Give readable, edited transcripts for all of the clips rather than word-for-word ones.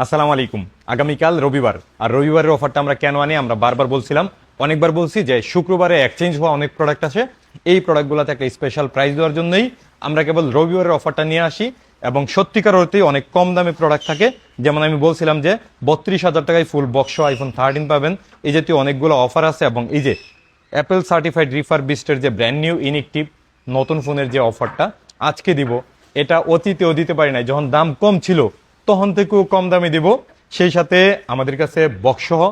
আসসালামু আলাইকুম। আগামীকাল রবিবার, আর রবিবারের অফারটা আমরা কেন আনি আমরা বারবার বলছিলাম, অনেকবার বলছি যে শুক্রবারে এক্সচেঞ্জ হওয়া অনেক প্রোডাক্ট আছে, এই প্রোডাক্টগুলোতে একটা স্পেশাল প্রাইস দেওয়ার জন্যই আমরা কেবল রবিবারের অফারটা নিয়ে আসি। এবং সত্যিকার অর্থেই অনেক কম দামে প্রোডাক্ট থাকে। যেমন আমি বলছিলাম যে 32,000 টাকায় ফুল বক্স আইফোন 13 পাবেন, এই জাতীয় অনেকগুলো অফার আছে। এবং এই যে অ্যাপেল সার্টিফাইড রিফারবিশডের যে ব্র্যান্ড নিউ ইনিকটিভ নতুন ফোনের যে অফারটা আজকে দিব, এটা অতীতেও দিতে পারি নাই। যখন দাম কম ছিল তখন থেকেও কম দামে দিব। সেই সাথে আমাদের কাছে বক্স সহ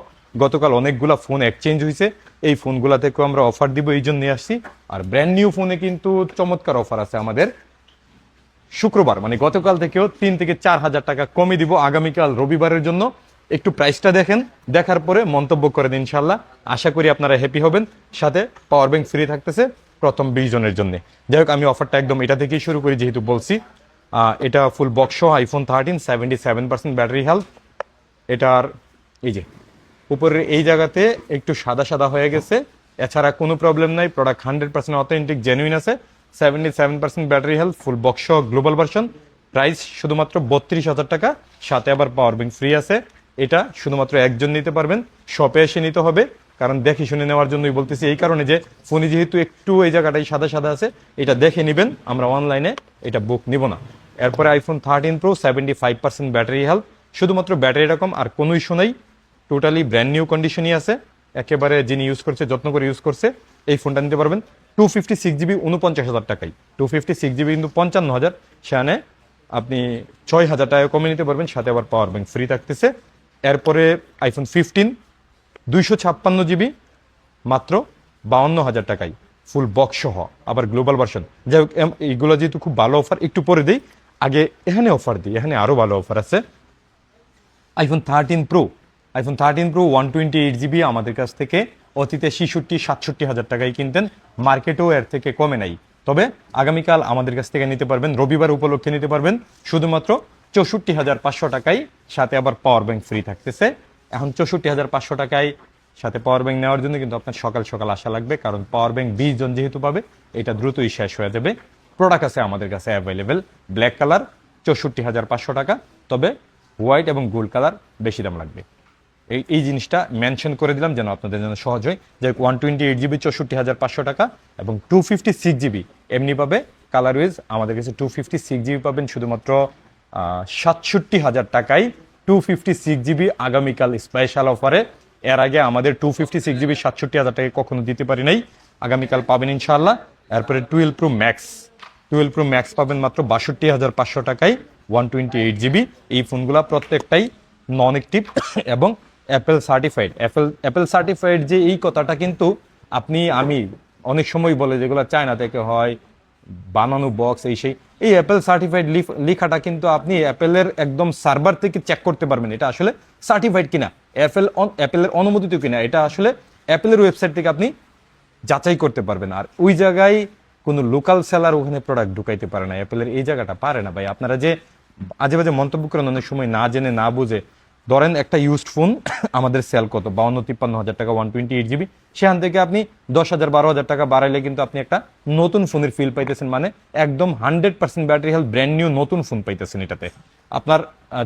গতকাল অনেকগুলো ফোন এক্সচেঞ্জ হয়েছে, এই ফোনগুলো থেকেও আমরা অফার দিব, এই জন্য নিয়ে আসছি। আর ব্র্যান্ড নিউ ফোনে কিন্তু চমৎকার অফার আছে আমাদের। শুক্রবার মানে গতকাল থেকেও 3 থেকে 4 হাজার টাকা কমে দিব আগামীকাল রবিবারের জন্য। একটু প্রাইসটা দেখেন, দেখার পরে মন্তব্য করেন ইনশাল্লাহ। আশা করি আপনারা হ্যাপি হবেন। সাথে পাওয়ার ব্যাংক ফ্রি থাকতেছে প্রথম 20 জনের জন্য। যাই হোক, আমি অফারটা একদম এটা থেকেই শুরু করি, যেহেতু বলছি। এটা full box iPhone 13, 77% battery health. এটার এই যে উপরের এই জায়গাতে একটু সাদা সাদা হয়ে গেছে, এছাড়া কোনো প্রবলেম নাই। প্রোডাক্ট 100% অথেন্টিক জেনুইন আছে। 77% battery health, full box global version. Price শুধুমাত্র 32,000 টাকা, সাথে আবার পাওয়ার ব্যাংক ফ্রি আছে। এটা শুধুমাত্র একজন নিতে পারবেন, শপে এসে নিতে হবে। কারণ দেখে শুনে নেওয়ার জন্যই বলতেছি, এই কারণে যে ফোনে যেহেতু একটু এই জায়গাটাই সাদা সাদা আছে, এটা দেখে নেবেন, আমরা অনলাইনে এটা বুক নিব না। এরপরে আইফোন 13 প্রো 75% ব্যাটারি হেলথ, শুধুমাত্র ব্যাটারি এরকম, আর কোনো ইস্যু নেই। টোটালি ব্র্যান্ড নিউ কন্ডিশনই আছে, একেবারে যিনি ইউজ করছে যত্ন করে ইউজ করছে এই ফোনটা নিতে পারবেন। 256GB 49,000 টাকায়। 256GB কিন্তু 55,000, সেখানে আপনি 6,000 টাকা কমে নিতে পারবেন, সাথে আবার পাওয়ার ব্যাংক ফ্রি থাকতেছে। এরপরে আইফোন 15 256GB মাত্র 52,000 টাকায়, ফুল বক্স সহ, আবার গ্লোবাল ভার্সন। যাই হোক, এইগুলো যেহেতু খুব ভালো অফার, একটু পরে দিই, আগে এখানে অফার দিই, এখানে আরও ভালো অফার আছে। আইফোন 13 প্রো 128GB আমাদের কাছ থেকে অতীতে 66-67 হাজার টাকায় কিনতেন, মার্কেটেও এর থেকে কমে নাই। তবে আগামীকাল আমাদের কাছ থেকে নিতে পারবেন, রবিবার উপলক্ষে নিতে পারবেন শুধুমাত্র 64,500 টাকায়, সাথে আবার পাওয়ার ব্যাংক ফ্রি থাকতেছে। এখন 64,500 টাকায় সাথে পাওয়ার ব্যাংক নেওয়ার জন্য কিন্তু আপনার সকাল সকাল আসা লাগবে, কারণ পাওয়ার ব্যাংক 20 জন যেহেতু পাবে, এটা দ্রুতই শেষ হয়ে যাবে। প্রোডাক্ট আছে আমাদের কাছে অ্যাভেলেবেল, ব্ল্যাক কালার 64,500 টাকা, তবে হোয়াইট এবং গোল্ড কালার বেশি দাম লাগবে। এই জিনিসটা মেনশন করে দিলাম যেন আপনাদের জন্য সহজ হয়। যে 128GB 64,500 টাকা, এবং 256GB এমনি পাবে কালার ওয়েজ। আমাদের কাছে 256GB পাবেন শুধুমাত্র 67,000 টাকায়। 256GB আগামীকাল স্পেশাল অফারে। এর আগে আমাদের 256GB 67,000 টাকায় কখনো দিতে পারি নাই, আগামীকাল পাবেন ইনশাআল্লাহ। এরপরে 12 প্রো ম্যাক্স পাবেন মাত্র 62,500 টাকায়, 128GB। এই ফোনগুলা প্রত্যেকটাই নন অ্যাক্টিভ এবং অ্যাপেল সার্টিফাইড। যে এই কথাটা কিন্তু আমি অনেক সময় বলে, যেগুলো চায়না থেকে হয়, বানানো বক্স, এই অ্যাপেল সার্টিফাইড লেখাটা কিন্তু আপনি অ্যাপেলের একদম সার্ভার থেকে চেক করতে পারবেন এটা আসলে সার্টিফাইড কিনা, অ্যাপেলের অনুমোদিত কিনা, এটা আসলে অ্যাপেলের ওয়েবসাইট থেকে আপনি যাচাই করতে পারবেন। আর ওই জায়গায় কোনো লোকাল সেলার ওখানে প্রোডাক্ট ঢুকাইতে পারে না, অ্যাপেলের এই জায়গাটা পারে না ভাই। আপনারা যে আজে বাজে মন্তব্য করেন অনেক সময় না জেনে না বুঝে। ধরেন একটা ইউজড ফোন আমাদের সেল কত 52-53 হাজার টাকা, 128GB, সেখান থেকে আপনি 10,000 12,000 টাকা বাড়াইলে কিন্তু আপনি একটা নতুন ফোনের ফিল পাইতেছেন, মানে একদম 100% ব্যাটারি হেলথ ব্র্যান্ড নিউ নতুন ফোন পাইতেছেন। এটাতে আপনার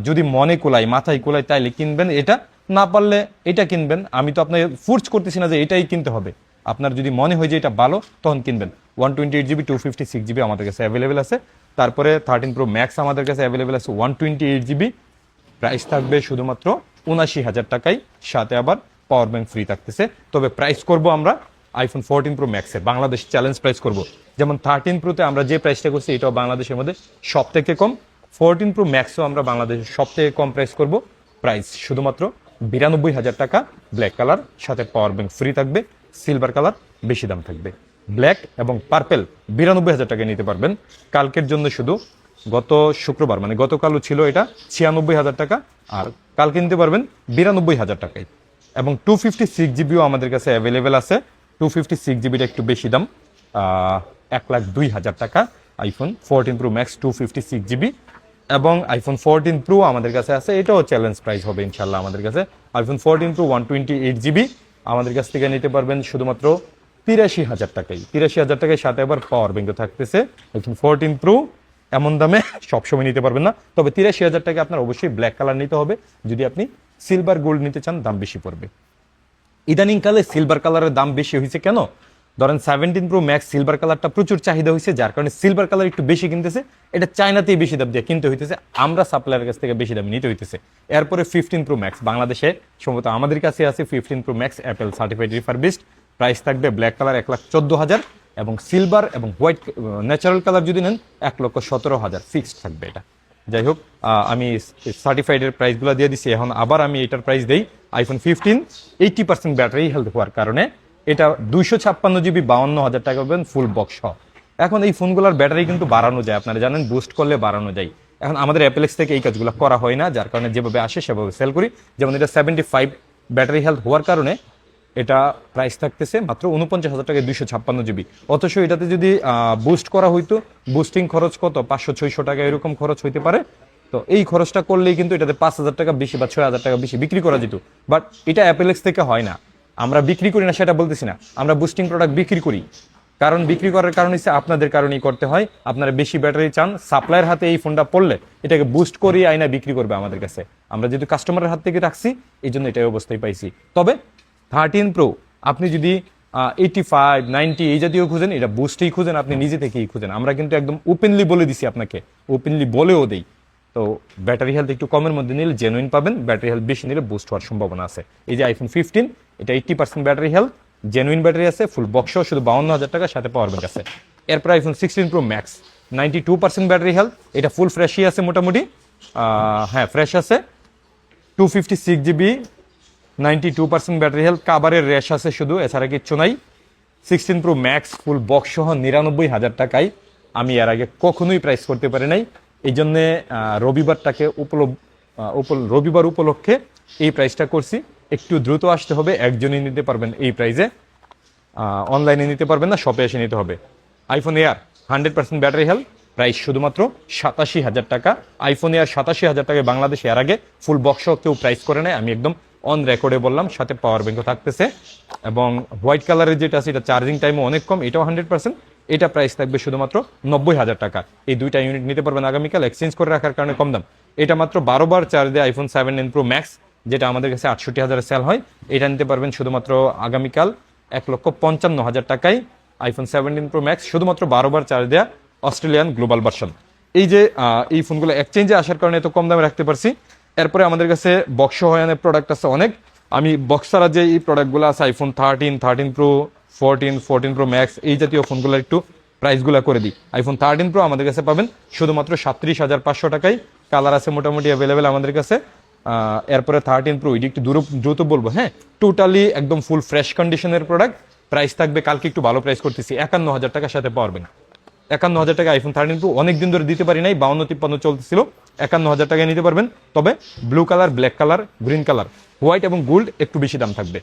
যদি মনে কোলায় মাথায় কোলায় তাইলে কিনবেন এটা, না পারলে এটা কিনবেন। আমি তো আপনার ফোর্স করতেছি না যে এটাই কিনতে হবে, আপনার যদি মনে হয় যে এটা ভালো তখন কিনবেন। 128GB 256GB আমাদের কাছে অ্যাভেলেবেল আছে। তারপরে 13 প্রো ম্যাক্স আমাদের কাছে অ্যাভেলেবেল আছে 128GB, প্রাইস থাকবে শুধুমাত্র 79,000 টাকায়, সাথে আবার পাওয়ার ব্যাংক ফ্রি থাকতেছে। তবে প্রাইস করব আমরা আইফোন 14 প্রো ম্যাক্সের বাংলাদেশ চ্যালেঞ্জ প্রাইস করব। যেমন 13 প্রোতে আমরা যে প্রাইসটা করছি এটাও বাংলাদেশের মধ্যে সব থেকে কম। 14 প্রো ম্যাক্সও আমরা বাংলাদেশের সব থেকে কম প্রাইস করব। প্রাইস শুধুমাত্র 92,000 টাকা, ব্ল্যাক কালার, সাথে পাওয়ার ব্যাংক ফ্রি থাকবে। সিলভার কালার বেশি দাম থাকবে। ব্ল্যাক এবং পার্পেল 92,000 টাকায় নিতে পারবেন। কালকের জন্য শুধু গত শুক্রবার মানে গতকালও ছিল এটা 96,000 টাকা, আর কালকে নিতে পারবেন 92,000 টাকায়। এবং 256GBও আমাদের কাছে অ্যাভেলেবেল আছে। 256GBটা একটু বেশি দাম, 1,02,000 টাকা। আইফোন 14 প্রো ম্যাক্স 256GB, এবং আইফোন 14 প্রো আমাদের কাছে আছে, এটাও চ্যালেঞ্জ প্রাইস হবে ইনশাল্লাহ আমাদের কাছে। আইফোন 14 প্রো 128GB আমাদের কাছ থেকে নিতে পারবেন শুধুমাত্র 83,000 টাকায়। 83,000 টাকায়, সাথে আবার পাওয়ার ব্যাংকও থাকতেছে। আইফোন 14 প্রো এমন দামে সবসময় নিতে পারবেন না। তবে 83,000 টাকা আপনার অবশ্যই ব্ল্যাক কালার নিতে হবে। যদি আপনি সিলভার গোল্ড নিতে চান দাম বেশি পড়বে। ইদানিংকালে সিলভার কালারের দাম বেশি হয়েছে কেন? ধরেন 17 প্রো ম্যাক্স সিলভার কালারটা প্রচুর চাহিদা হয়েছে, যার কারণে সিলভার কালার একটু বেশি কিনতেছে। এটা চায়নাতেই বেশি দাম দিয়ে কিনতে হইতেছে, আমরা সাপ্লায়ারের কাছ থেকে বেশি দামে নিতে হইতেছে। এরপরে 15 প্রো ম্যাক্স বাংলাদেশে সম্ভবত আমাদের কাছে আছে 15 pro max Apple certified refurbished. Price থাকবে ব্ল্যাক কালার 1,14,000 এবং সিলভার এবং হোয়াইট ন্যাচারাল কালার যদি নেন 1,17,000 ফিক্সড থাকবে এটা। যাই হোক, আমি সার্টিফাইডের প্রাইসগুলো দিয়ে দিচ্ছি। এখন আবার আমি এটার প্রাইস দেই। আইফোন 15 80% ব্যাটারি হেলথ হওয়ার কারণে এটা 256 জিবি 52,000 টাকা পাবেন ফুল বক্স সহ। এখন এই ফোনগুলোর ব্যাটারি কিন্তু বাড়ানো যায়, আপনারা জানেন, বুস্ট করলে বাড়ানো যায়। এখন আমাদের অ্যাপেলেক্স থেকে এই কাজগুলো করা হয় না, যার কারণে যেভাবে আসে সেভাবে সেল করি। যেমন এটা 75 ব্যাটারি হেলথ হওয়ার কারণে এটা প্রাইস থাকতেছে মাত্র 49,000 টাকায় 256 জিবি। অথচ এটাতে যদি বুস্ট করা হইতো, বুস্টিং খরচ কত 500-600 টাকা এরকম খরচ হইতে পারে। তো এই খরচটা করলেই কিন্তু এটাতে 5,000 টাকা বেশি বা 6,000 টাকা বেশি বিক্রি করা যেত। বাট এটা অ্যাপেলেক্স থেকে হয় না। আমরা বিক্রি করি না সেটা বলতেছি না, আমরা বুস্টিং প্রোডাক্ট বিক্রি করি। কারণ বিক্রি করার কারণ হচ্ছে আপনাদের কারণেই করতে হয়। আপনারা বেশি ব্যাটারি চান, সাপ্লাইয়ের হাতে এই ফোনটা পড়লে এটাকে বুস্ট করিয়ে আইনা বিক্রি করবে আমাদের কাছে। আমরা যেহেতু কাস্টমারের হাত থেকে রাখছি এই জন্য এটাই অবস্থায় পাইছি। তবে 13 প্রো আপনি যদি 85, 90 এই জাতীয় খুঁজেন, এটা বুস্টেই খুঁজেন, আপনি নিজে থেকেই খুঁজেন। আমরা কিন্তু একদম ওপেনলি বলে দিছি আপনাকে, ওপেনলি বলেও দেই। তো ব্যাটারি হেলথ একটু কমের মধ্যে নিলে জেনুইন পাবেন, ব্যাটারি হেলথ বেশি নিলে বুস্ট হওয়ার সম্ভাবনা আছে। এই যে আইফোন 15 এটা 80% ব্যাটারি হেলথ, জেনুইন ব্যাটারি আছে, ফুল বক্স শুধু 52,000 টাকা, সাথে পাওয়ার ব্যাংক আছে। এরপর iPhone 16 pro max 92% battery health, এটা ফুল ফ্রেশই আছে মোটামুটি। হ্যাঁ, ফ্রেশ আছে। 256 জিবি 92% ব্যাটারি হেলথ, কাভারের র্যাশ আছে শুধু, এছাড়া কিচ্ছু নাই। 16 প্রো ম্যাক্স ফুল বক্স সহ 99,000 টাকায় আমি এর আগে কখনোই প্রাইস করতে পারি নাই। এই জন্যে রবিবারটাকে রবিবার উপলক্ষে এই প্রাইসটা করছি। একটু দ্রুত আসতে হবে, একজনই নিতে পারবেন এই প্রাইসে, অনলাইনে নিতে পারবেন না, শপে এসে নিতে হবে। IPhone air 100% battery health, price শুধুমাত্র 87,000 টাকা। আইফোন এয়ার 87,000 টাকায় বাংলাদেশে এর আগে ফুল বক্স কেউ প্রাইস করে নেয়, আমি একদম অন রেকর্ডে বললাম। সাথে পাওয়ার ব্যাংকও থাকতেছে এবং হোয়াইট কালারের যেটা আছে এটা চার্জিং টাইমও অনেক কম, এটাও 100%। এটা প্রাইস থাকবে শুধুমাত্র 90,000 টাকা। এই দুইটা ইউনিট নিতে পারবেন আগামীকাল, এক্সচেঞ্জ করে রাখার কারণে কম দাম। এটা মাত্র 12 বার চার্জ দেয় আইফোন 7 প্রো ম্যাক্স, যেটা আমাদের কাছে 68,000 সেল হয়। এটা নিতে পারবেন শুধুমাত্র আগামীকাল 1,55,000 টাকায় আইফোন 17 প্রো ম্যাক্স, শুধুমাত্র 12 বার চার্জ দেয়া অস্ট্রেলিয়ান গ্লোবাল ভার্সন। এই যে এই ফোনগুলো এক্সচেঞ্জে আসার কারণে এত কম দামে রাখতে পারছি। এরপরে আমাদের কাছে বক্স হয়ানের প্রোডাক্ট আছে অনেক। আমি বক্স ছাড়া যে এই প্রোডাক্টগুলো আছে আইফোন 13 প্রো 14 প্রো ম্যাক্স এই জাতীয় ফোনগুলো একটু প্রাইসগুলো করে দিই। আইফোন 13 প্রো আমাদের কাছে পাবেন শুধুমাত্র 37,500 টাকায়, কালার আছে মোটামুটি অ্যাভেলেবেল আমাদের কাছে। এরপরে 13 প্রো এটি একটু দ্রুত বলবো, হ্যাঁ, টোটালি একদম ফুল ফ্রেশ কন্ডিশনের প্রোডাক্ট। প্রাইস থাকবে কালকে একটু ভালো প্রাইস করতেছি 51,000 টাকার সাথে পাওয়ার ব্যাংক। 51,000 টাকা আইফোন 13 প্রো অনেকদিন ধরে দিতে পারি নাই, 52-53 চলতেছিল, 51,000 টাকায় নিতে পারবেন। তবে blue colour, black colour, green colour, white এবং গোল্ড একটু বেশি দাম থাকবে।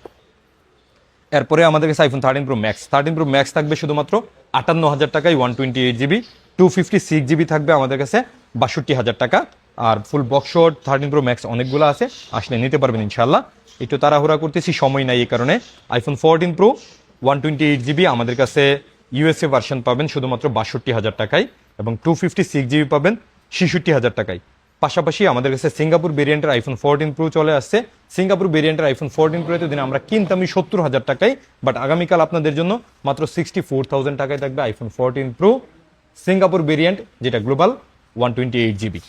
এরপরে আমাদের কাছে আইফোন 13 প্রো ম্যাক্স থাকবে শুধুমাত্র 58,000 টাকায় 128 জিবি, 256 জিবি থাকবে আমাদের কাছে 62,000 টাকা। আর ফুল বক্স 13 প্রো ম্যাক্স অনেকগুলো আছে, আসলে নিতে পারবেন ইনশাল্লাহ। একটু তাড়াহুড়া করতেছি, সময় নাই এই কারণে। আইফোন 14 প্রো 128 জিবি আমাদের কাছে ইউএসএ ভার্সন পাবেন শুধুমাত্র 62,000 টাকায় এবং 256 জিবি পাবেন 66,000 টাকায়। পাশাপাশি আমাদের কাছে সিঙ্গাপুর ভেরিয়েন্টের আইফোন 14 প্রো চলে আসছে। সিঙ্গাপুর ভেরিয়েন্টের আইফোন 14 প্রো এতদিন আমরা কিনতামই 70,000 টাকায়, বাট আগামীকাল আপনাদের জন্য মাত্র 64,000 টাকায় থাকবে আইফোন 14 প্রো সিঙ্গাপুর ভেরিয়েন্ট, যেটা গ্লোবাল 128 জিবি।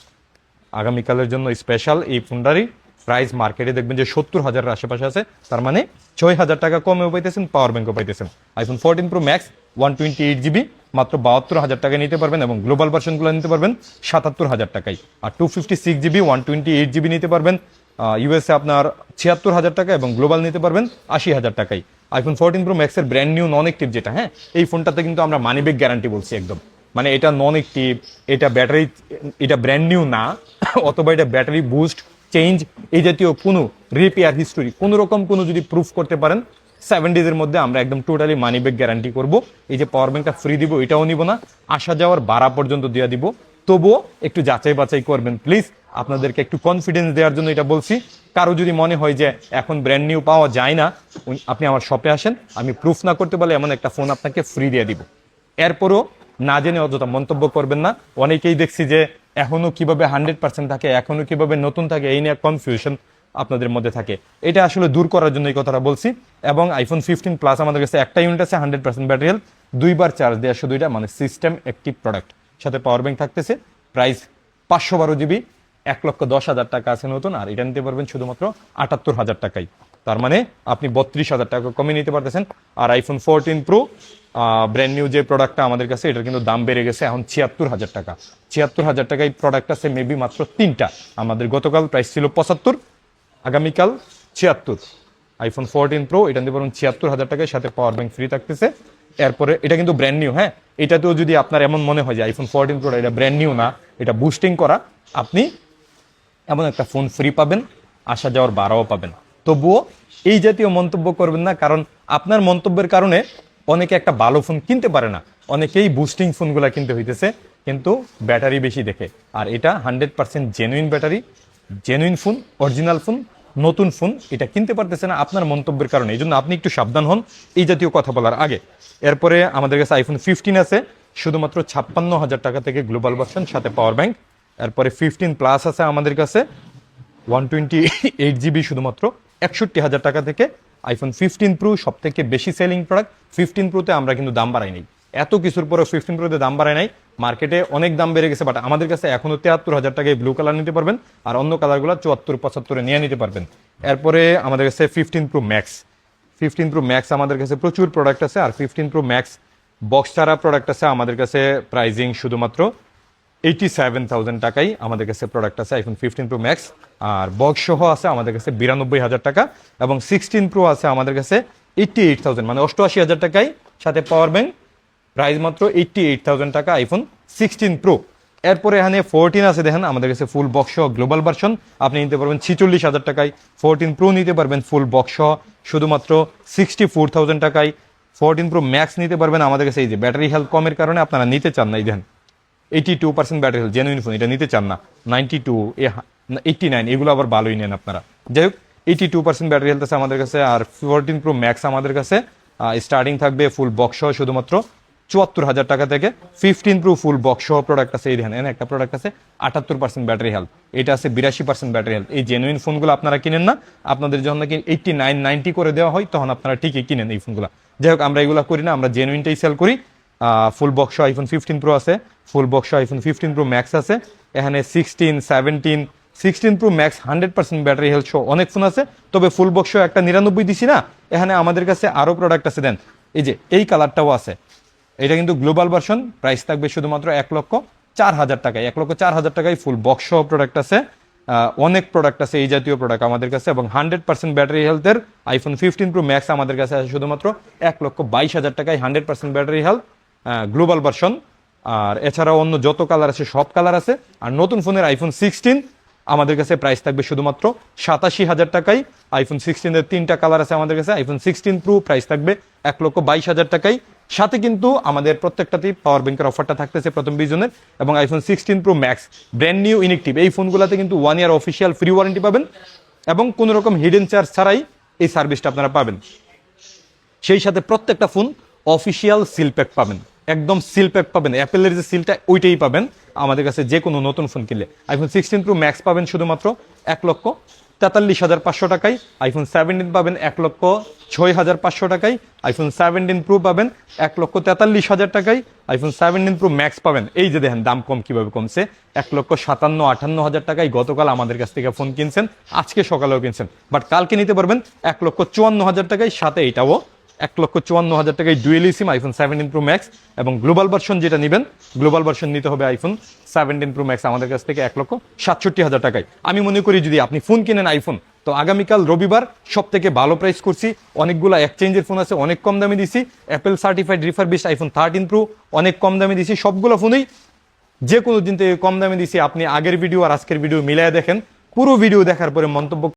আগামীকালের জন্য স্পেশাল এই ফোনটারই প্রাইস মার্কেটে দেখবেন যে 70,000-এর আশেপাশে আছে, তার মানে 6,000 টাকা কমেও পাইতেছেন, পাওয়ার ব্যাংকও পাইতেছেন। আইফোন 14 প্রো ম্যাক্স 128 জিবি মাত্র 72,000 টাকায় নিতে পারবেন এবং গ্লোবাল ভার্সনগুলো নিতে পারবেন 77,000 টাকায়। আর 256 জিবি 128 জিবি নিতে পারবেন ইউএসএ আপনার 76,000 টাকা এবং গ্লোবাল নিতে পারবেন 80,000 টাকায়। আইফোন 14 প্রো ম্যাক্সের ব্র্যান্ড নিউ নন অ্যাক্টিভ যেটা, হ্যাঁ, এই ফোনটাতে কিন্তু আমরা মানি ব্যাক গ্যারান্টি বলছি একদম, মানে এটা নন অ্যাক্টিভ, এটা ব্যাটারি, এটা ব্র্যান্ড নিউ না, অথবা এটা ব্যাটারি বুস্ট চেঞ্জ এই জাতীয় কোনো রিপেয়ার হিস্টোরি কোনো রকম কোনো যদি প্রুফ করতে পারেন 7 ডেজের মধ্যে আমরা একদম টোটালি মানি ব্যাক গ্যারান্টি করবো। এই যে পাওয়ার ব্যাংকটা ফ্রি দিব এটাও নিব না, আসা যাওয়ার ভাড়া পর্যন্ত দিয়ে দিব। তবুও একটু যাচাই বাছাই করবেন প্লিজ, আপনাদেরকে একটু কনফিডেন্স দেওয়ার জন্য এটা বলছি। কারো যদি মনে হয় যে এখন ব্র্যান্ড নিউ পাওয়া যায় না, আপনি আমার শপে আসেন, আমি প্রুফ না করতে পারলে এমন একটা ফোন আপনাকে ফ্রি দিয়ে দিব। এরপরও না জেনে অযথা মন্তব্য করবেন না। অনেকেই দেখছি যে এখনো কিভাবে 100% থাকে, এখনো কিভাবে নতুন থাকে, এই নিয়ে কনফিউশন আপনাদের মধ্যে থাকে। এটা আসলে দূর করার জন্য এই কথাটা বলছি। এবং আইফোন 15 প্লাস আমাদের কাছে একটা ইউনিট আছে, 100% ব্যাটারি হেলথ, 2বার চার্জ দেওয়া, শুধু এটা মানে সিস্টেম অ্যাক্টিভ প্রোডাক্ট, সাথে পাওয়ার ব্যাংক থাকতেছে। প্রাইস 512 জিবি, 1,10,000 টাকা আছে নতুন, আর এটা নিতে পারবেন শুধুমাত্র 78,000 টাকায়। তার মানে আপনি 32,000 টাকা কমে নিতে পারতেছেন। আর আইফোন 14 প্রো ব্র্যান্ড নিউ যে প্রোডাক্টটা আমাদের কাছে, এটার কিন্তু দাম বেড়ে গেছে এখন 76,000 টাকা। 76,000 টাকায় প্রোডাক্ট আছে মেবি মাত্র 3টা। আমাদের গতকাল প্রাইস ছিল 75, আগামীকাল 76। আইফোন 14 প্রো এটা নিতে পারবেন 76,000 টাকায়, সাথে পাওয়ার ব্যাংক ফ্রি থাকতেছে। এরপরে এটা কিন্তু ব্র্যান্ড নিউ, হ্যাঁ, এটাতেও যদি আপনার এমন মনে হয় যে আইফোন 14 প্রো এটা ব্র্যান্ড নিউ না, এটা বুস্টিং করা, আপনি এমন একটা ফোন ফ্রি পাবেন, আসা যাওয়ার ভাড়াও পাবেন। তবুও এই জাতীয় মন্তব্য করবেন না, কারণ আপনার মন্তব্যের কারণে অনেকে একটা ভালো ফোন কিনতে পারে না। অনেকেই বুস্টিং ফোনগুলো কিনতে হইতেছে, কিন্তু ব্যাটারি বেশি দেখে। আর এটা 100% genuine battery, genuine phone, original phone, নতুন ফোন, এটা কিনতে পারতেছে না আপনার মন্তব্যের কারণে। এই জন্য আপনি একটু সাবধান হন এই জাতীয় কথা বলার আগে। এরপরে আমাদের কাছে আইফোন 15 আছে শুধুমাত্র 56,000 টাকা থেকে, গ্লোবাল ভার্সন, সাথে পাওয়ার ব্যাংক। এরপরে 15 প্লাস আছে আমাদের কাছে 128 জিবি শুধুমাত্র 61,000 টাকা থেকে। আইফোন 15 প্রো সব থেকে বেশি সেলিং প্রোডাক্ট। 15 প্রোতে আমরা কিন্তু দাম বাড়াই নাই, এত কিছুর পরে 15 প্রোতে দাম বাড়াই নাই। মার্কেটে অনেক দাম বেড়ে গেছে, বাট আমাদের কাছে এখনো 73,000 টাকায় ব্লু কালার নিতে পারবেন, আর অন্য কালারগুলো 74-75 নিয়ে নিতে পারবেন। এরপরে আমাদের কাছে 15 প্রো ম্যাক্স, 15 প্রো ম্যাক্স আমাদের কাছে প্রচুর প্রোডাক্ট আছে। আর 15 প্রো ম্যাক্স বক্স ছাড়া প্রোডাক্ট আছে আমাদের কাছে, প্রাইজিং শুধুমাত্র 87,000 টাকাই আমাদের কাছে প্রোডাক্ট আছে আইফোন 15 প্রো ম্যাক্স। আর বক্স সহ আছে আমাদের কাছে 92,000 টাকা, এবং 16 প্রো আছে আমাদের কাছে 88,000, মানে 88,000 টাকায়, সাথে পাওয়ার ব্যাংক। প্রাইস মাত্র 88,000 টাকা আইফোন 16 প্রো। এরপরে এখানে 14 আছে, দেখেন আমাদের কাছে ফুল বক্স সহ গ্লোবাল ভার্সন, আপনি নিতে পারবেন 46,000 টাকায়। 14 প্রো নিতে পারবেন ফুল বক্স সহ শুধুমাত্র 64,000 টাকায়। 14 প্রো ম্যাক্স নিতে পারবেন আমাদের কাছে। এই যে ব্যাটারি হেলথ কমের কারণে আপনারা নিতে চান না, এই দেখেন 82% ব্যাটারি হেলথ, জেনুইন ফোন, এটা নিতে চান না। 92, 89 এগুলো আবার ভালোই নেন আপনারা। যাই হোক, 82% ব্যাটারি হেলথ আছে আমাদের কাছে। আর 14 প্রো ম্যাক্স আমাদের কাছে স্টার্টিং থাকবে ফুল বক্স সহ শুধুমাত্র 74,000 টাকা থেকে। 15 প্রো ফুল বক্স সহ প্রোডাক্ট আছে, এই দেখেন একটা প্রোডাক্ট আছে 78% ব্যাটারি হেলথ, এটা আছে 82% ব্যাটারি হেলথ। এই জেনুইন ফোনগুলো আপনারা কিনেন না, আপনাদের যখন নাকি 89, 90 করে দেওয়া হয় তখন আপনারা ঠিকই কিনেন এই ফোনগুলো। যাই হোক, আমরা এগুলো করি না, আমরা জেনুইনটাই সেল করি। ফুল বক্স আইফোন 15 প্রো আছে, full box iPhone 15 pro max আছে, এখানে 16, 17, 16 প্রো ম্যাক্স 100% ব্যাটারি হেলথ সহ অনেক ফোন আছে। তবে ফুল বক্স একটা 99 দিছি না, এখানে আমাদের কাছে আরো প্রোডাক্ট আছে। দেন এই যে এই কালারটাও আছে, এটা কিন্তু গ্লোবাল ভার্সন, প্রাইস থাকবে শুধুমাত্র 1,04,000 টাকায়। 1,04,000 টাকায় ফুল বক্স সহ প্রোডাক্ট আছে। অনেক প্রোডাক্ট আছে এই জাতীয় প্রোডাক্ট আমাদের কাছে, এবং 100% ব্যাটারি হেলথের আইফোন 15 প্রো ম্যাক্স আমাদের কাছে আছে শুধুমাত্র 1,22,000 টাকায়, 100% ব্যাটারি হেলথ গ্লোবাল ভার্সন। আর এছাড়াও অন্য যত কালার আছে সব কালার আছে। আর নতুন ফোনের আইফোন 16 আমাদের কাছে প্রাইস থাকবে শুধুমাত্র 87,000 টাকায়। আইফোন 16 এর 3টা কালার আছে আমাদের কাছে। আইফোন 16 প্রো প্রাইস থাকবে 1,22,000 টাকায়, সাথে কিন্তু আমাদের প্রত্যেকটাতেই পাওয়ার ব্যাংকের অফারটা থাকতেছে প্রথম 20 জনের। এবং iPhone 16 pro max brand new inactive, এই ফোনগুলোতে কিন্তু 1 ইয়ার অফিসিয়াল ফ্রি ওয়ারেন্টি পাবেন, এবং কোনো রকম হিডেন চার্জ ছাড়াই এই সার্ভিসটা আপনারা পাবেন। সেই সাথে প্রত্যেকটা ফোন অফিসিয়াল সিল প্যাক পাবেন, একদম সিল প্যাক পাবেন, অ্যাপেলের যে সিলটা ওইটাই পাবেন আমাদের কাছে যে কোনো নতুন ফোন কিনলে। আইফোন 16 প্রো ম্যাক্স পাবেন শুধুমাত্র 1,43,500 টাকায়। আইফোন 17 পাবেন 1,06,500 টাকায়। আইফোন 17 প্রো পাবেন 1,43,000 টাকায়। আইফোন 17 প্রো ম্যাক্স পাবেন, এই যে দেখেন দাম কম কিভাবে কমছে, 1,57,58,000 টাকায় গতকাল আমাদের কাছ থেকে ফোন কিনছেন, আজকে সকালেও কিনছেন, বাট কালকে নিতে পারবেন 1,54,000 টাকায়, সাথে এইটাও 1,54,000 টাকায় ডুয়েল সিম আইফোন 17 প্রো ম্যাক্স। এবং গ্লোবাল ভার্সন যেটা নেবেন, গ্লোবাল ভার্সন নিতে হবে আইফোন 17 প্রো ম্যাক্স আমাদের কাছ থেকে 1,67,000 টাকায়। আমি মনে করি যদি আপনি ফোন কিনেন আইফোন, তো আগামীকাল রবিবার সব থেকে ভালো প্রাইস করছি, অনেকগুলো এক্সচেঞ্জের ফোন আছে, অনেক কম দামে দিছি। Apple certified refurbished iPhone 13 pro অনেক কম দামে দিছি, সবগুলো ফোনেই যে কোনো দিন থেকে কম দামে দিছি। আপনি আগের ভিডিও আর আজকের ভিডিও মিলায় দেখেন, পুরো ভিডিও দেখার পরে মন্তব্য